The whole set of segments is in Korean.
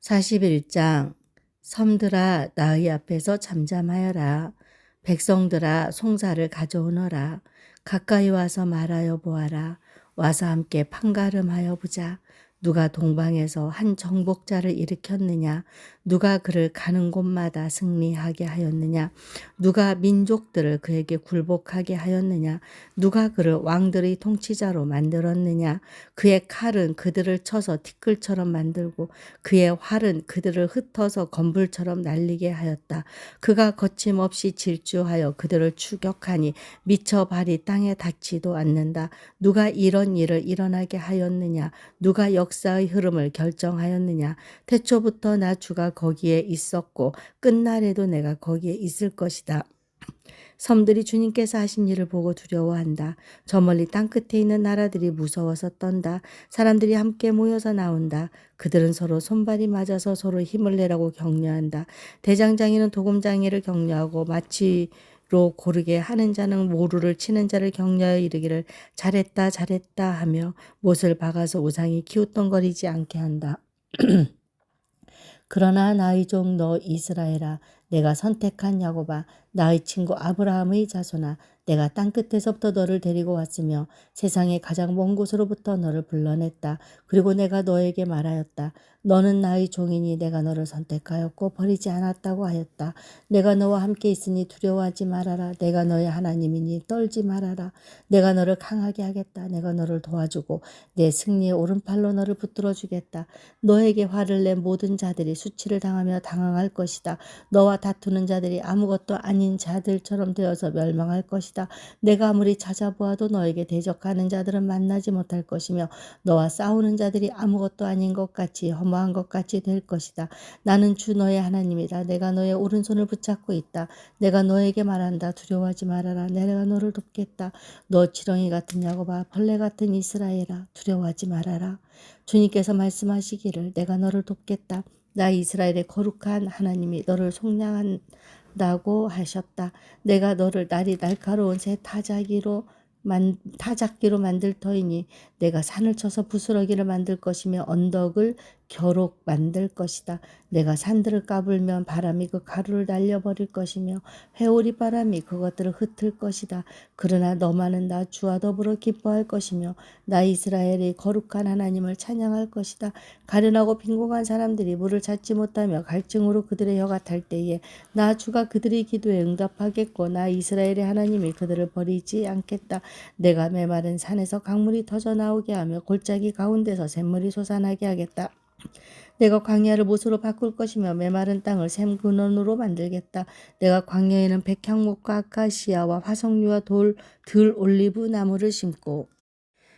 41장 섬들아 나의 앞에서 잠잠하여라. 백성들아 송사를 가져오너라. 가까이 와서 말하여 보아라. 와서 함께 판가름하여 보자. 누가 동방에서 한 정복자를 일으켰느냐? 누가 그를 가는 곳마다 승리하게 하였느냐? 누가 민족들을 그에게 굴복하게 하였느냐? 누가 그를 왕들의 통치자로 만들었느냐? 그의 칼은 그들을 쳐서 티끌처럼 만들고 그의 활은 그들을 흩어서 건불처럼 날리게 하였다. 그가 거침없이 질주하여 그들을 추격하니 미쳐 발이 땅에 닿지도 않는다. 누가 이런 일을 일어나게 하였느냐? 누가 역사의 흐름을 결정하였느냐? 태초부터 나 주가 거기에 있었고 끝날에도 내가 거기에 있을 것이다. 섬들이 주님께서 하신 일을 보고 두려워한다. 저 멀리 땅끝에 있는 나라들이 무서워서 떤다. 사람들이 함께 모여서 나온다. 그들은 서로 손발이 맞아서 서로 힘을 내라고 격려한다. 대장장이는 도금장이를 격려하고 마치로 고르게 하는 자는 모루를 치는 자를 격려하여 이르기를 잘했다 잘했다 하며 못을 박아서 우상이 기웃덩거리지 않게 한다. 그러나 나의 종 너 이스라엘아, 내가 선택한 야곱아, 나의 친구 아브라함의 자손아, 내가 땅끝에서부터 너를 데리고 왔으며 세상의 가장 먼 곳으로부터 너를 불러냈다. 그리고 내가 너에게 말하였다. 너는 나의 종이니 내가 너를 선택하였고 버리지 않았다고 하였다. 내가 너와 함께 있으니 두려워하지 말아라. 내가 너의 하나님이니 떨지 말아라. 내가 너를 강하게 하겠다. 내가 너를 도와주고 내 승리의 오른팔로 너를 붙들어 주겠다. 너에게 화를 낸 모든 자들이 수치를 당하며 당황할 것이다. 너와 다투는 자들이 아무것도 아닌 자들처럼 되어서 멸망할 것이다. 내가 아무리 찾아보아도 너에게 대적하는 자들은 만나지 못할 것이며 너와 싸우는 자들이 아무것도 아닌 것 같이 허무한 것 같이 될 것이다. 나는 주 너의 하나님이다. 내가 너의 오른손을 붙잡고 있다. 내가 너에게 말한다. 두려워하지 말아라. 내가 너를 돕겠다. 너 지렁이 같은 야곱아, 벌레 같은 이스라엘아, 두려워하지 말아라. 주님께서 말씀하시기를 내가 너를 돕겠다. 나 이스라엘의 거룩한 하나님이 너를 속량한다고 하셨다. 내가 너를 날이 날카로운 새 타작기로 만들 터이니 내가 산을 쳐서 부스러기를 만들 것이며 언덕을 겨록 만들 것이다. 내가 산들을 까불면 바람이 그 가루를 날려버릴 것이며 회오리 바람이 그것들을 흩을 것이다. 그러나 너만은 나 주와 더불어 기뻐할 것이며 나 이스라엘의 거룩한 하나님을 찬양할 것이다. 가련하고 빈곤한 사람들이 물을 찾지 못하며 갈증으로 그들의 혀가 탈 때에 나 주가 그들의 기도에 응답하겠고 나 이스라엘의 하나님이 그들을 버리지 않겠다. 내가 메마른 산에서 강물이 터져 나오게 하며 골짜기 가운데서 샘물이 솟아나게 하겠다. 내가 광야를 못으로 바꿀 것이며 메마른 땅을 샘 근원으로 만들겠다. 내가 광야에는 백향목과 아카시아와 화석류와 들 올리브 나무를 심고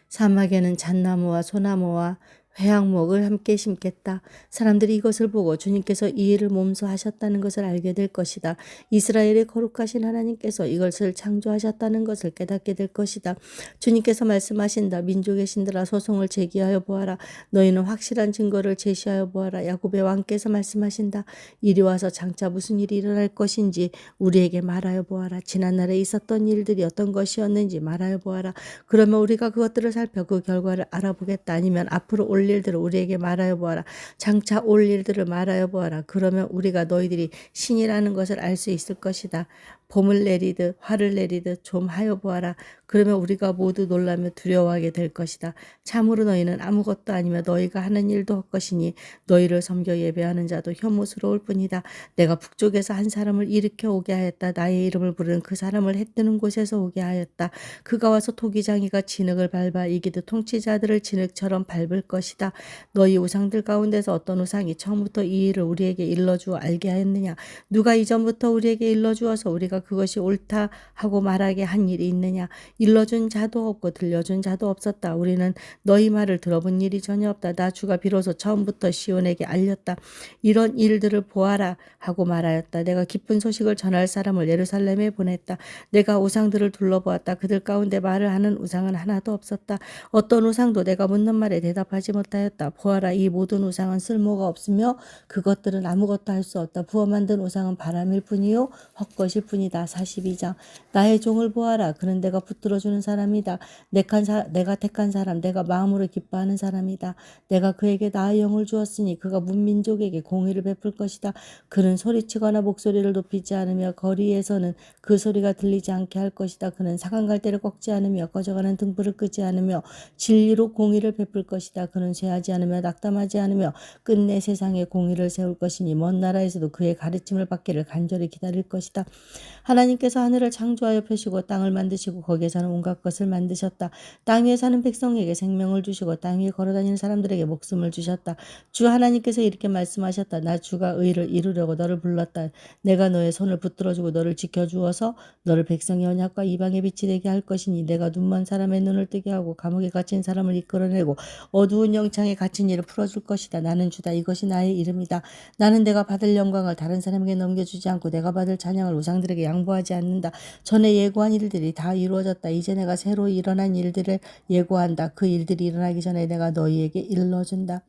사막에는 잣나무와 소나무와 회양목을 함께 심겠다. 사람들이 이것을 보고 주님께서 이 일을 몸소 하셨다는 것을 알게 될 것이다. 이스라엘의 거룩하신 하나님께서 이것을 창조하셨다는 것을 깨닫게 될 것이다. 주님께서 말씀하신다. 민족의 신들아 소송을 제기하여 보아라. 너희는 확실한 증거를 제시하여 보아라. 야곱의 왕께서 말씀하신다. 이리 와서 장차 무슨 일이 일어날 것인지 우리에게 말하여 보아라. 지난날에 있었던 일들이 어떤 것이었는지 말하여 보아라. 그러면 우리가 그것들을 살펴 그 결과를 알아보겠다. 아니면 앞으로 올 일들을 우리에게 말하여 보아라. 장차 올 일들을 말하여 보아라. 그러면 우리가 너희들이 신이라는 것을 알 수 있을 것이다. 봄을 내리듯 화를 내리듯 좀 하여 보아라. 그러면 우리가 모두 놀라며 두려워하게 될 것이다. 참으로 너희는 아무것도 아니며 너희가 하는 일도 헛것이니 너희를 섬겨 예배하는 자도 혐오스러울 뿐이다. 내가 북쪽에서 한 사람을 일으켜 오게 하였다. 나의 이름을 부르는 그 사람을 해 뜨는 곳에서 오게 하였다. 그가 와서 토기장이가 진흙을 밟아 이기듯 통치자들을 진흙처럼 밟을 것이다. 너희 우상들 가운데서 어떤 우상이 처음부터 이 일을 우리에게 일러주어 알게 하였느냐? 누가 이전부터 우리에게 일러주어서 우리가 그것이 옳다 하고 말하게 한 일이 있느냐? 일러준 자도 없고 들려준 자도 없었다. 우리는 너희 말을 들어본 일이 전혀 없다. 나 주가 비로소 처음부터 시온에게 알렸다. 이런 일들을 보아라 하고 말하였다. 내가 기쁜 소식을 전할 사람을 예루살렘에 보냈다. 내가 우상들을 둘러보았다. 그들 가운데 말을 하는 우상은 하나도 없었다. 어떤 우상도 내가 묻는 말에 대답하지 못하였다. 보아라, 이 모든 우상은 쓸모가 없으며 그것들은 아무것도 할 수 없다. 부어 만든 우상은 바람일 뿐이요 헛것일 뿐이다. 42장. 나의 종을 보아라. 그는 내가 붙들어 붙들어주는 사람이다. 내가 택한 사람, 내가 마음으로 기뻐하는 사람이다. 내가 그에게 나의 영을 주었으니 그가 문민족에게 공의를 베풀 것이다. 그는 소리치거나 목소리를 높이지 않으며 거리에서는 그 소리가 들리지 않게 할 것이다. 그는 사강 갈대를 꺾지 않으며 꺼져가는 등불을 끄지 않으며 진리로 공의를 베풀 것이다. 그는 쇠하지 않으며 낙담하지 않으며 끝내 세상에 공의를 세울 것이니 먼 나라에서도 그의 가르침을 받기를 간절히 기다릴 것이다. 하나님께서 하늘을 창조하여 펴시고 땅을 만드시고 거기에 사는 온갖 것을 만드셨다. 땅 위에 사는 백성에게 생명을 주시고 땅 위에 걸어다니는 사람들에게 목숨을 주셨다. 주 하나님께서 이렇게 말씀하셨다. 나 주가 의를 이루려고 너를 불렀다. 내가 너의 손을 붙들어주고 너를 지켜주어서 너를 백성의 언약과 이방의 빛이 되게 할 것이니 내가 눈먼 사람의 눈을 뜨게 하고 감옥에 갇힌 사람을 이끌어내고 어두운 영창에 갇힌 이를 풀어줄 것이다. 나는 주다. 이것이 나의 이름이다. 나는 내가 받을 영광을 다른 사람에게 넘겨주지 않고 내가 받을 찬양을 우상들에게 양보하지 않는다. 전에 예고한 일들이 다 이루어졌다. 이제 내가 새로 일어난 일들을 예고한다. 그 일들이 일어나기 전에 내가 너희에게 일러준다.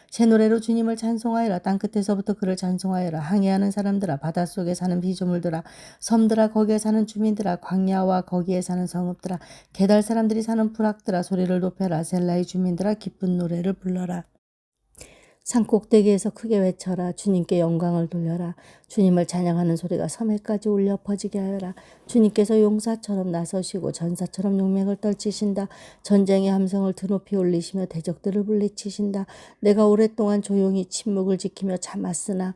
새 노래로 주님을 찬송하여라. 땅끝에서부터 그를 찬송하여라. 항해하는 사람들아, 바닷속에 사는 피조물들아, 섬들아, 거기에 사는 주민들아, 광야와 거기에 사는 성읍들아, 게달 사람들이 사는 부락들아, 소리를 높여라. 셀라의 주민들아, 기쁜 노래를 불러라. 산꼭대기에서 크게 외쳐라. 주님께 영광을 돌려라. 주님을 찬양하는 소리가 섬에까지 울려 퍼지게 하여라. 주님께서 용사처럼 나서시고 전사처럼 용맹을 떨치신다. 전쟁의 함성을 드높이 올리시며 대적들을 물리치신다. 내가 오랫동안 조용히 침묵을 지키며 참았으나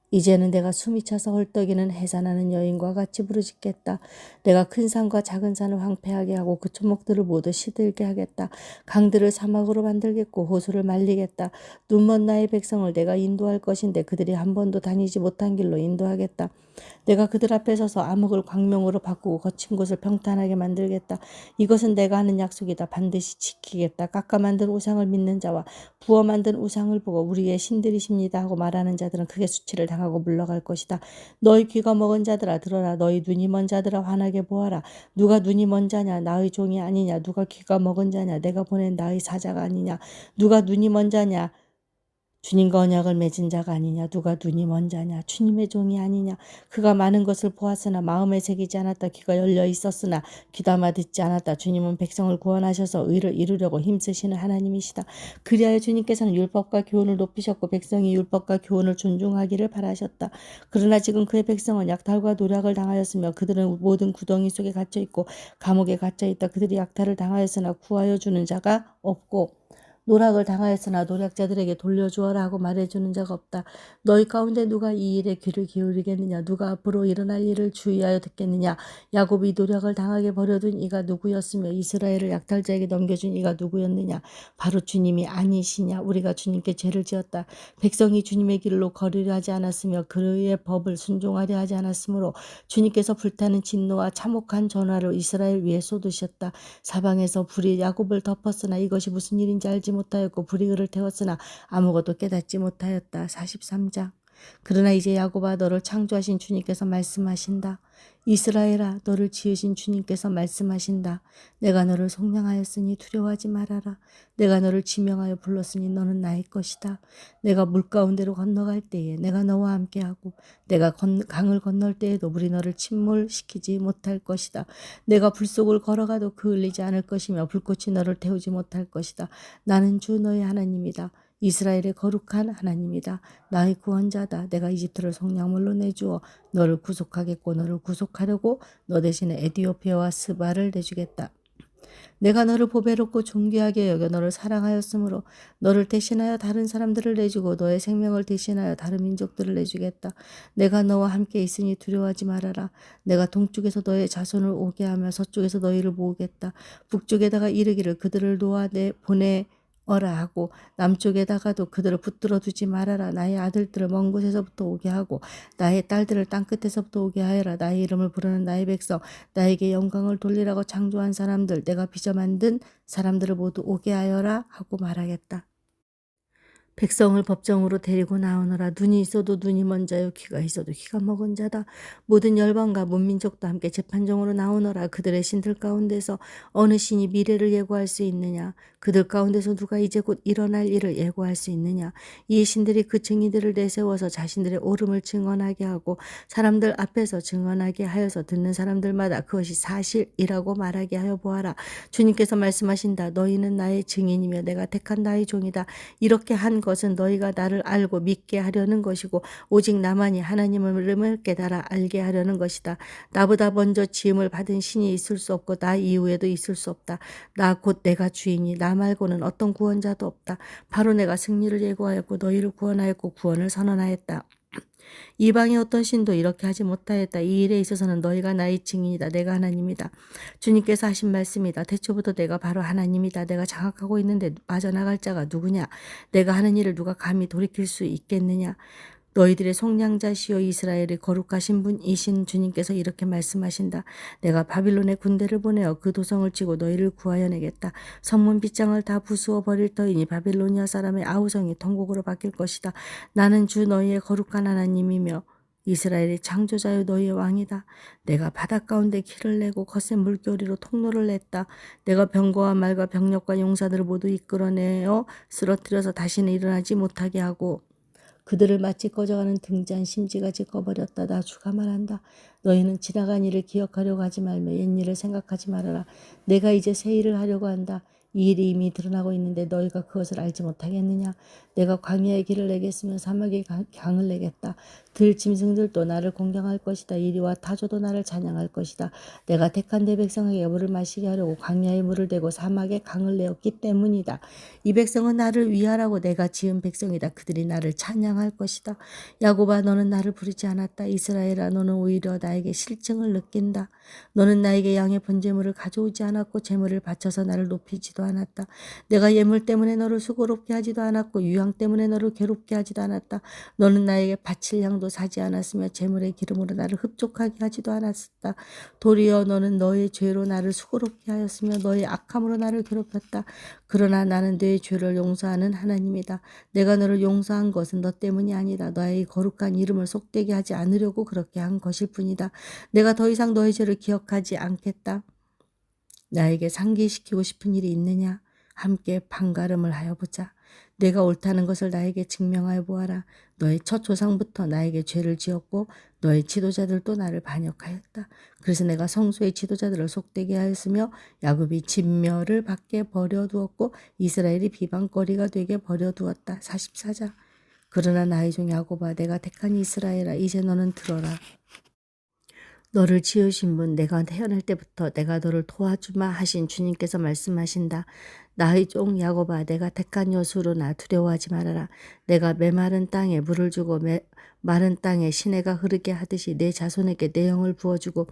이제는 내가 숨이 차서 헐떡이는 해산하는 여인과 같이 부르짖겠다. 내가 큰 산과 작은 산을 황폐하게 하고 그 초목들을 모두 시들게 하겠다. 강들을 사막으로 만들겠고 호수를 말리겠다. 눈먼 나의 백성을 내가 인도할 것인데 그들이 한 번도 다니지 못한 길로 인도하겠다. 내가 그들 앞에 서서 암흑을 광명으로 바꾸고 거친 곳을 평탄하게 만들겠다. 이것은 내가 하는 약속이다. 반드시 지키겠다. 깎아 만든 우상을 믿는 자와 부어 만든 우상을 보고 우리의 신들이십니다 하고 말하는 자들은 크게 수치를 당하고 물러갈 것이다. 너희 귀가 먹은 자들아 들어라. 너희 눈이 먼 자들아 환하게 보아라. 누가 눈이 먼 자냐? 나의 종이 아니냐? 누가 귀가 먹은 자냐? 내가 보낸 나의 사자가 아니냐? 누가 눈이 먼 자냐? 주님과 언약을 맺은 자가 아니냐? 누가 눈이 먼 자냐? 주님의 종이 아니냐? 그가 많은 것을 보았으나 마음에 새기지 않았다. 귀가 열려 있었으나 귀담아 듣지 않았다. 주님은 백성을 구원하셔서 의를 이루려고 힘쓰시는 하나님이시다. 그리하여 주님께서는 율법과 교훈을 높이셨고 백성이 율법과 교훈을 존중하기를 바라셨다. 그러나 지금 그의 백성은 약탈과 노략을 당하였으며 그들은 모든 구덩이 속에 갇혀있고 감옥에 갇혀있다. 그들이 약탈을 당하였으나 구하여 주는 자가 없고 노략을 당하였으나 노략자들에게 돌려주어라 하고 말해주는 자가 없다. 너희 가운데 누가 이 일에 귀를 기울이겠느냐? 누가 앞으로 일어날 일을 주의하여 듣겠느냐? 야곱이 노략을 당하게 버려둔 이가 누구였으며 이스라엘을 약탈자에게 넘겨준 이가 누구였느냐? 바로 주님이 아니시냐? 우리가 주님께 죄를 지었다. 백성이 주님의 길로 걸으려 하지 않았으며 그의 법을 순종하려 하지 않았으므로 주님께서 불타는 진노와 참혹한 전화를 이스라엘 위에 쏟으셨다. 사방에서 불이 야곱을 덮었으나 이것이 무슨 일인지 알지 못하였고 불이 그를 태웠으나 아무것도 깨닫지 못하였다. 43장. 그러나 이제 야곱아 너를 창조하신 주님께서 말씀하신다. 이스라엘아 너를 지으신 주님께서 말씀하신다. 내가 너를 속량하였으니 두려워하지 말아라. 내가 너를 지명하여 불렀으니 너는 나의 것이다. 내가 물가운데로 건너갈 때에 내가 너와 함께하고 내가 강을 건널 때에도 물이 너를 침몰시키지 못할 것이다. 내가 불 속을 걸어가도 그을리지 않을 것이며 불꽃이 너를 태우지 못할 것이다. 나는 주 너의 하나님이다. 이스라엘의 거룩한 하나님이다. 나의 구원자다. 내가 이집트를 속량물로 내주어 너를 구속하겠고 너를 구속하려고 너 대신에 에디오피아와 스바를 내주겠다. 내가 너를 보배롭고 존귀하게 여겨 너를 사랑하였으므로 너를 대신하여 다른 사람들을 내주고 너의 생명을 대신하여 다른 민족들을 내주겠다. 내가 너와 함께 있으니 두려워하지 말아라. 내가 동쪽에서 너의 자손을 오게 하며 서쪽에서 너희를 모으겠다. 북쪽에다가 이르기를 그들을 놓아 보내어라 하고 남쪽에다가도 그들을 붙들어 두지 말아라. 나의 아들들을 먼 곳에서부터 오게 하고 나의 딸들을 땅끝에서부터 오게 하여라. 나의 이름을 부르는 나의 백성 나에게 영광을 돌리라고 창조한 사람들 내가 빚어 만든 사람들을 모두 오게 하여라 하고 말하겠다. 백성을 법정으로 데리고 나오너라. 눈이 있어도 눈이 먼 자요, 귀가 있어도 귀가 먹은 자다. 모든 열방과 문민족도 함께 재판정으로 나오너라. 그들의 신들 가운데서 어느 신이 미래를 예고할 수 있느냐? 그들 가운데서 누가 이제 곧 일어날 일을 예고할 수 있느냐? 이 신들이 그 증인들을 내세워서 자신들의 옳음을 증언하게 하고 사람들 앞에서 증언하게 하여서 듣는 사람들마다 그것이 사실이라고 말하게 하여 보아라. 주님께서 말씀하신다. 너희는 나의 증인이며 내가 택한 나의 종이다. 이렇게 한 것은 너희가 나를 알고 믿게 하려는 것이고 오직 나만이 하나님의 이름을 깨달아 알게 하려는 것이다. 나보다 먼저 지음을 받은 신이 있을 수 없고 나 이후에도 있을 수 없다. 나 곧 내가 주이니 나 말고는 어떤 구원자도 없다. 바로 내가 승리를 예고하였고 너희를 구원하였고 구원을 선언하였다. 이방의 어떤 신도 이렇게 하지 못하였다. 이 일에 있어서는 너희가 나의 증인이다. 내가 하나님이다. 주님께서 하신 말씀이다. 태초부터 내가 바로 하나님이다. 내가 장악하고 있는데 빠져나갈 자가 누구냐? 내가 하는 일을 누가 감히 돌이킬 수 있겠느냐? 너희들의 속량자시오 이스라엘의 거룩하신 분이신 주님께서 이렇게 말씀하신다. 내가 바빌론의 군대를 보내어 그 도성을 치고 너희를 구하여 내겠다. 성문 빗장을 다 부수어 버릴 터이니 바빌로니아 사람의 아우성이 통곡으로 바뀔 것이다. 나는 주 너희의 거룩한 하나님이며 이스라엘의 창조자여 너희의 왕이다. 내가 바다 가운데 길을 내고 거센 물결이로 통로를 냈다. 내가 병거와 말과 병력과 용사들을 모두 이끌어내어 쓰러뜨려서 다시는 일어나지 못하게 하고 그들을 마치 꺼져가는 등잔 심지같이 꺼버렸다. 나 주가 말한다. 너희는 지나간 일을 기억하려고 하지 말며 옛일을 생각하지 말아라. 내가 이제 새 일을 하려고 한다. 이 일이 이미 드러나고 있는데 너희가 그것을 알지 못하겠느냐? 내가 광야의 길을 내겠으며 사막의 강을 내겠다. 들짐승들도 나를 공경할 것이다. 이리와 타조도 나를 찬양할 것이다. 내가 택한 내 백성에게 물을 마시게 하려고 광야에 물을 대고 사막에 강을 내었기 때문이다. 이 백성은 나를 위하라고 내가 지은 백성이다. 그들이 나를 찬양할 것이다. 야곱아 너는 나를 부르지 않았다. 이스라엘아 너는 오히려 나에게 실증을 느낀다. 너는 나에게 양의 번제물을 가져오지 않았고 제물을 바쳐서 나를 높이지도 않았다. 내가 예물 때문에 너를 수고롭게 하지도 않았고 유향 때문에 너를 괴롭게 하지도 않았다. 너는 나에게 바칠 양도 사지 않았으며 제물의 기름으로 나를 흡족하게 하지도 않았다. 도리어 너는 너의 죄로 나를 수고롭게 하였으며 너의 악함으로 나를 괴롭혔다. 그러나 나는 네 죄를 용서하는 하나님이다. 내가 너를 용서한 것은 너 때문이 아니다. 너의 거룩한 이름을 속되게 하지 않으려고 그렇게 한 것일 뿐이다. 내가 더 이상 너의 죄를 기억하지 않겠다. 나에게 상기시키고 싶은 일이 있느냐? 함께 판가름을 하여 보자. 내가 옳다는 것을 나에게 증명하여 보아라. 너의 첫 조상부터 나에게 죄를 지었고 너의 지도자들도 나를 반역하였다. 그래서 내가 성소의 지도자들을 속되게 하였으며 야곱이 진멸을 받게 버려두었고 이스라엘이 비방거리가 되게 버려두었다. 44장. 그러나 나의 종 야곱아 내가 택한 이스라엘아 이제 너는 들어라. 너를 지으신 분 내가 태어날 때부터 내가 너를 도와주마 하신 주님께서 말씀하신다. 나의 종 야곱아 내가 택한 여수로나 두려워하지 말아라. 내가 메마른 땅에 물을 주고 마른 땅에 시내가 흐르게 하듯이 내 자손에게 내 영을 부어주고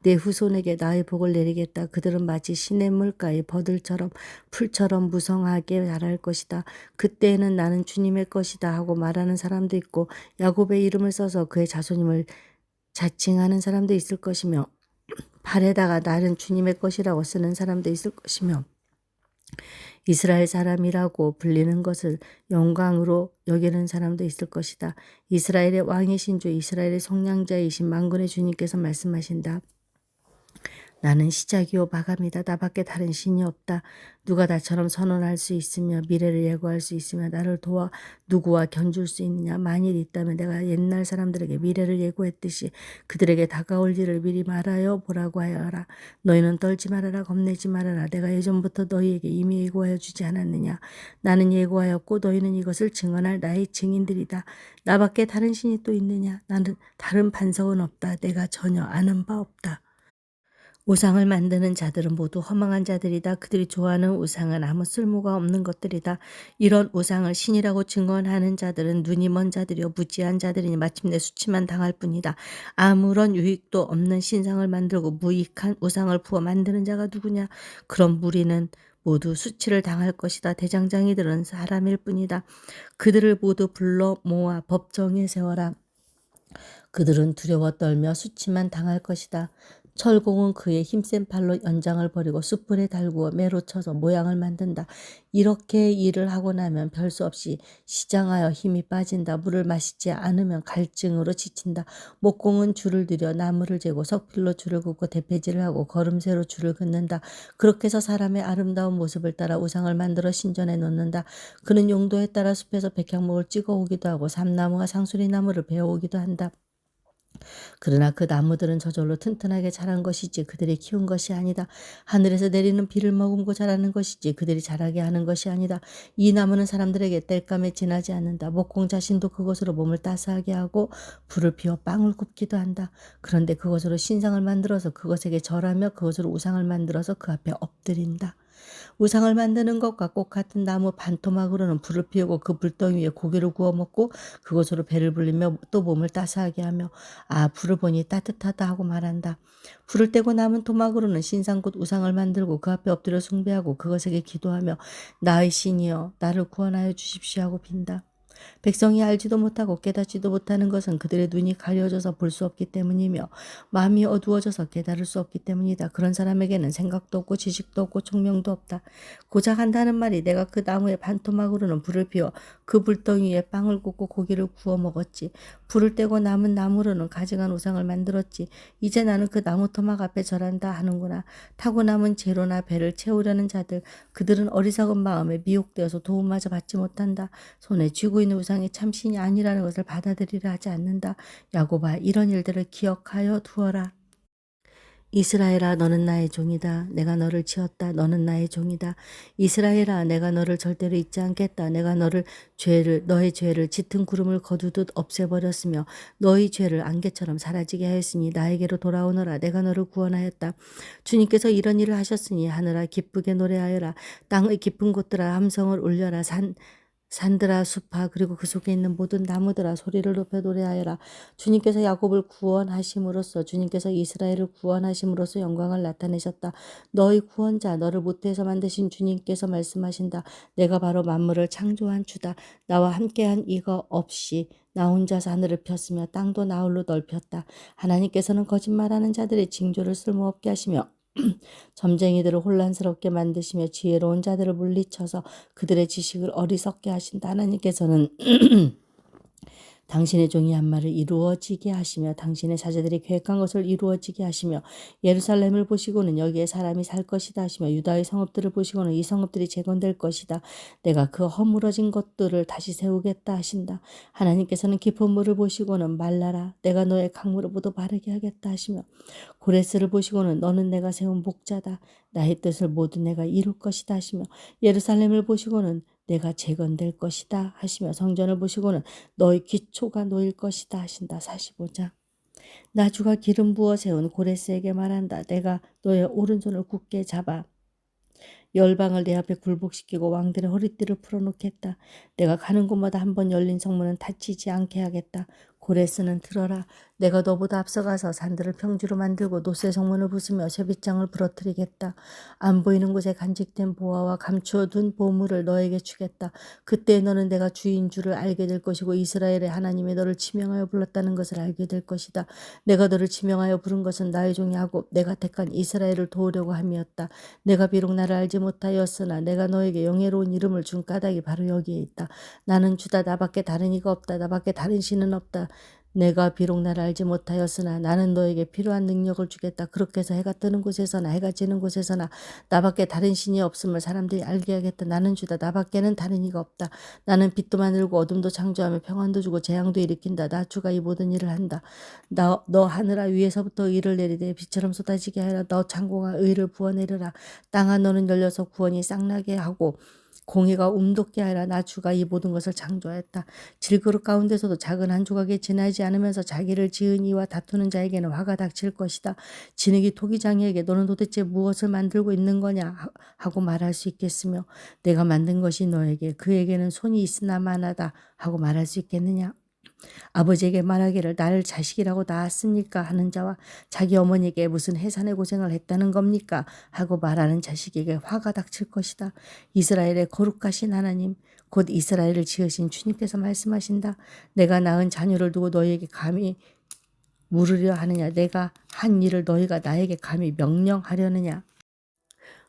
내 후손에게 나의 복을 내리겠다. 그들은 마치 시냇물가의 버들처럼 풀처럼 무성하게 자랄 것이다. 그때에는 나는 주님의 것이다 하고 말하는 사람도 있고 야곱의 이름을 써서 그의 자손임을 자칭하는 사람도 있을 것이며 발에다가 나는 주님의 것이라고 쓰는 사람도 있을 것이며 이스라엘 사람이라고 불리는 것을 영광으로 여기는 사람도 있을 것이다. 이스라엘의 왕이신 주 이스라엘의 속량자이신 만군의 주님께서 말씀하신다. 나는 시작이요 마감이다. 나밖에 다른 신이 없다. 누가 나처럼 선언할 수 있으며 미래를 예고할 수 있으며 나를 도와 누구와 견줄 수 있느냐. 만일 있다면 내가 옛날 사람들에게 미래를 예고했듯이 그들에게 다가올 일을 미리 말하여 보라고 하여라. 너희는 떨지 말아라. 겁내지 말아라. 내가 예전부터 너희에게 이미 예고하여 주지 않았느냐. 나는 예고하였고 너희는 이것을 증언할 나의 증인들이다. 나밖에 다른 신이 또 있느냐. 나는 다른 반석은 없다. 내가 전혀 아는 바 없다. 우상을 만드는 자들은 모두 허망한 자들이다. 그들이 좋아하는 우상은 아무 쓸모가 없는 것들이다. 이런 우상을 신이라고 증언하는 자들은 눈이 먼 자들이요 무지한 자들이니 마침내 수치만 당할 뿐이다. 아무런 유익도 없는 신상을 만들고 무익한 우상을 부어 만드는 자가 누구냐. 그런 무리는 모두 수치를 당할 것이다. 대장장이들은 사람일 뿐이다. 그들을 모두 불러 모아 법정에 세워라. 그들은 두려워 떨며 수치만 당할 것이다. 철공은 그의 힘센 팔로 연장을 벌이고 숯불에 달구어 매로 쳐서 모양을 만든다. 이렇게 일을 하고 나면 별 수 없이 시장하여 힘이 빠진다. 물을 마시지 않으면 갈증으로 지친다. 목공은 줄을 들여 나무를 재고 석필로 줄을 긋고 대패질을 하고 걸음새로 줄을 긋는다. 그렇게 해서 사람의 아름다운 모습을 따라 우상을 만들어 신전에 놓는다. 그는 용도에 따라 숲에서 백향목을 찍어오기도 하고 삼나무와 상수리나무를 베어오기도 한다. 그러나 그 나무들은 저절로 튼튼하게 자란 것이지 그들이 키운 것이 아니다. 하늘에서 내리는 비를 머금고 자라는 것이지 그들이 자라게 하는 것이 아니다. 이 나무는 사람들에게 땔감에 지나지 않는다. 목공 자신도 그것으로 몸을 따스하게 하고 불을 피워 빵을 굽기도 한다. 그런데 그것으로 신상을 만들어서 그것에게 절하며 그것으로 우상을 만들어서 그 앞에 엎드린다. 우상을 만드는 것과 꼭 같은 나무 반토막으로는 불을 피우고 그 불덩이 위에 고기를 구워 먹고 그것으로 배를 불리며 또 몸을 따스하게 하며 불을 보니 따뜻하다 하고 말한다. 불을 떼고 남은 토막으로는 신상 곧 우상을 만들고 그 앞에 엎드려 숭배하고 그것에게 기도하며 나의 신이여 나를 구원하여 주십시오 하고 빈다. 백성이 알지도 못하고 깨닫지도 못하는 것은 그들의 눈이 가려져서 볼 수 없기 때문이며 마음이 어두워져서 깨달을 수 없기 때문이다. 그런 사람에게는 생각도 없고 지식도 없고 총명도 없다. 고작 한다는 말이 내가 그 나무의 반토막으로는 불을 피워 그 불덩이 위에 빵을 굽고 고기를 구워 먹었지. 불을 떼고 남은 나무로는 가증한 우상을 만들었지. 이제 나는 그 나무 토막 앞에 절한다 하는구나. 타고 남은 재료나 배를 채우려는 자들, 그들은 어리석은 마음에 미혹되어서 도움마저 받지 못한다. 손에 쥐고 있는 우상이 참신이 아니라는 것을 받아들이려 하지 않는다. 야곱아, 이런 일들을 기억하여 두어라. 이스라엘아, 너는 나의 종이다. 내가 너를 지었다. 너는 나의 종이다. 이스라엘아, 내가 너를 절대로 잊지 않겠다. 내가 너의 죄를 짙은 구름을 거두듯 없애버렸으며 너희 죄를 안개처럼 사라지게 하였으니 나에게로 돌아오너라. 내가 너를 구원하였다. 주님께서 이런 일을 하셨으니 하늘아 기쁘게 노래하여라. 땅의 깊은 곳들아 함성을 울려라. 산들아 숲아 그리고 그 속에 있는 모든 나무들아 소리를 높여 노래하여라. 주님께서 야곱을 구원하심으로써 주님께서 이스라엘을 구원하심으로써 영광을 나타내셨다. 너희 구원자 너를 모태에서 만드신 주님께서 말씀하신다. 내가 바로 만물을 창조한 주다. 나와 함께한 이가 없이 나 혼자서 하늘을 폈으며 땅도 나홀로 넓혔다. 하나님께서는 거짓말하는 자들의 징조를 쓸모없게 하시며 점쟁이들을 혼란스럽게 만드시며 지혜로운 자들을 물리쳐서 그들의 지식을 어리석게 하신다. 하나님께서는 당신의 종이 한 말을 이루어지게 하시며 당신의 사제들이 계획한 것을 이루어지게 하시며 예루살렘을 보시고는 여기에 사람이 살 것이다 하시며 유다의 성읍들을 보시고는 이 성읍들이 재건될 것이다. 내가 그 허물어진 것들을 다시 세우겠다 하신다. 하나님께서는 깊은 물을 보시고는 말라라. 내가 너의 강물을 모두 바르게 하겠다 하시며 고레스를 보시고는 너는 내가 세운 목자다. 나의 뜻을 모두 내가 이룰 것이다 하시며 예루살렘을 보시고는 내가 재건될 것이다 하시며 성전을 보시고는 너의 기초가 놓일 것이다 하신다. 45장. 나 주가 기름 부어 세운 고레스에게 말한다. 내가 너의 오른손을 굳게 잡아 열방을 내 앞에 굴복시키고 왕들의 허리띠를 풀어놓겠다. 내가 가는 곳마다 한 번 열린 성문은 닫히지 않게 하겠다. 고레스는 들어라. 내가 너보다 앞서가서 산들을 평지로 만들고 노새 성문을 부수며 쇠빗장을 부러뜨리겠다. 안 보이는 곳에 간직된 보화와 감추어둔 보물을 너에게 주겠다. 그때 너는 내가 주인 줄을 알게 될 것이고 이스라엘의 하나님이 너를 지명하여 불렀다는 것을 알게 될 것이다. 내가 너를 지명하여 부른 것은 나의 종이 야곱 내가 택한 이스라엘을 도우려고 함이었다. 내가 비록 나를 알지 못하였으나 내가 너에게 영예로운 이름을 준 까닭이 바로 여기에 있다. 나는 주다. 나밖에 다른 이가 없다. 나밖에 다른 신은 없다. 내가 비록 나를 알지 못하였으나 나는 너에게 필요한 능력을 주겠다. 그렇게 해서 해가 뜨는 곳에서나 해가 지는 곳에서나 나밖에 다른 신이 없음을 사람들이 알게 하겠다. 나는 주다. 나밖에는 다른 이가 없다. 나는 빛도 만들고 어둠도 창조하며 평안도 주고 재앙도 일으킨다. 나 주가 이 모든 일을 한다. 너 하늘아 위에서부터 의를 내리되 빛처럼 쏟아지게 하여라. 너 창공아 의를 부어내려라. 땅아 너는 열려서 구원이 쌍나게 하고 공의가 움돋게 하여라. 나 주가 이 모든 것을 창조하였다. 질그릇 가운데서도 작은 한 조각에 지나지 않으면서 자기를 지은 이와 다투는 자에게는 화가 닥칠 것이다. 진흙이 토기장이에게 너는 도대체 무엇을 만들고 있는 거냐 하고 말할 수 있겠으며 내가 만든 것이 너에게 그에게는 손이 있으나마나다 하고 말할 수 있겠느냐. 아버지에게 말하기를 나를 자식이라고 낳았습니까 하는 자와 자기 어머니에게 무슨 해산의 고생을 했다는 겁니까 하고 말하는 자식에게 화가 닥칠 것이다. 이스라엘의 거룩하신 하나님 곧 이스라엘을 지으신 주님께서 말씀하신다. 내가 낳은 자녀를 두고 너희에게 감히 물으려 하느냐? 내가 한 일을 너희가 나에게 감히 명령하려느냐?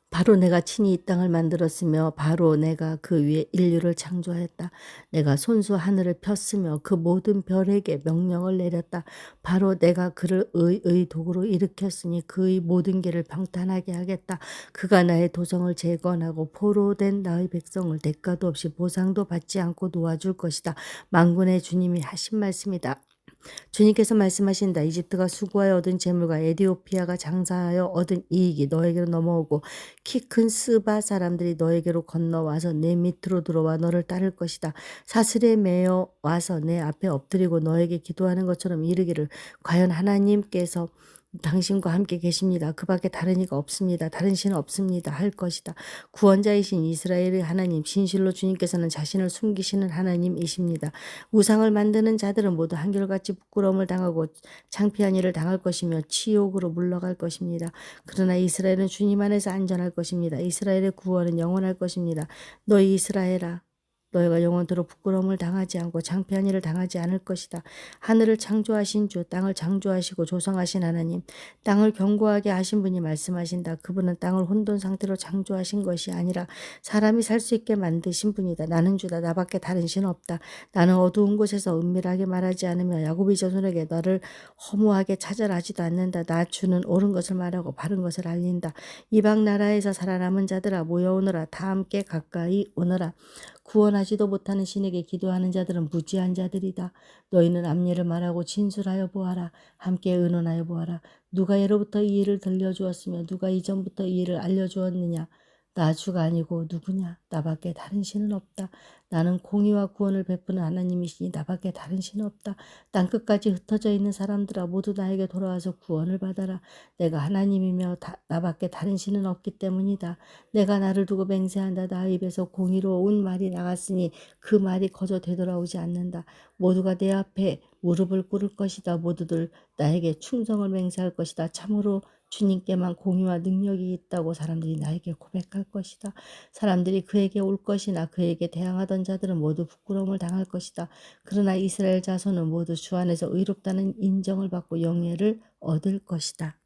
바로 내가 친히 이 땅을 만들었으며 바로 내가 그 위에 인류를 창조하였다. 내가 손수 하늘을 폈으며 그 모든 별에게 명령을 내렸다. 바로 내가 그를 의의 도구로 일으켰으니 그의 모든 길을 평탄하게 하겠다. 그가 나의 도성을 재건하고 포로된 나의 백성을 대가도 없이 보상도 받지 않고 놓아줄 것이다. 만군의 주님이 하신 말씀이다. 주님께서 말씀하신다. 이집트가 수고하여 얻은 재물과 에디오피아가 장사하여 얻은 이익이 너에게로 넘어오고 키 큰 스바 사람들이 너에게로 건너와서 내 밑으로 들어와 너를 따를 것이다. 사슬에 매여 와서 내 앞에 엎드리고 너에게 기도하는 것처럼 이르기를 과연 하나님께서 당신과 함께 계십니다. 그 밖에 다른 이가 없습니다. 다른 신은 없습니다. 할 것이다. 구원자이신 이스라엘의 하나님, 진실로 주님께서는 자신을 숨기시는 하나님이십니다. 우상을 만드는 자들은 모두 한결같이 부끄러움을 당하고 창피한 일을 당할 것이며 치욕으로 물러갈 것입니다. 그러나 이스라엘은 주님 안에서 안전할 것입니다. 이스라엘의 구원은 영원할 것입니다. 너희 이스라엘아, 너희가 영원토록 부끄러움을 당하지 않고 창피한 일을 당하지 않을 것이다. 하늘을 창조하신 주, 땅을 창조하시고 조성하신 하나님, 땅을 견고하게 하신 분이 말씀하신다. 그분은 땅을 혼돈 상태로 창조하신 것이 아니라 사람이 살 수 있게 만드신 분이다. 나는 주다. 나밖에 다른 신 없다. 나는 어두운 곳에서 은밀하게 말하지 않으며 야곱의 자손에게 너를 허무하게 찾아라 하지도 않는다. 나 주는 옳은 것을 말하고 바른 것을 알린다. 이방 나라에서 살아남은 자들아 모여오너라. 다 함께 가까이 오너라. 구원하지도 못하는 신에게 기도하는 자들은 무지한 자들이다. 너희는 앞일을 말하고 진술하여 보아라. 함께 의논하여 보아라. 누가 예로부터 이 일을 들려주었으며 누가 이전부터 이 일을 알려주었느냐? 나 주가 아니고 누구냐? 나밖에 다른 신은 없다. 나는 공의와 구원을 베푸는 하나님이시니 나밖에 다른 신은 없다. 땅끝까지 흩어져 있는 사람들아 모두 나에게 돌아와서 구원을 받아라. 내가 하나님이며 나밖에 다른 신은 없기 때문이다. 내가 나를 두고 맹세한다. 나 입에서 공의로운 말이 나갔으니 그 말이 거저 되돌아오지 않는다. 모두가 내 앞에 무릎을 꿇을 것이다. 모두들 나에게 충성을 맹세할 것이다. 참으로 주님께만 공의와 능력이 있다고 사람들이 나에게 고백할 것이다. 사람들이 그에게 올 것이나 그에게 대항하던 자들은 모두 부끄러움을 당할 것이다. 그러나 이스라엘 자손은 모두 주 안에서 의롭다는 인정을 받고 영예를 얻을 것이다.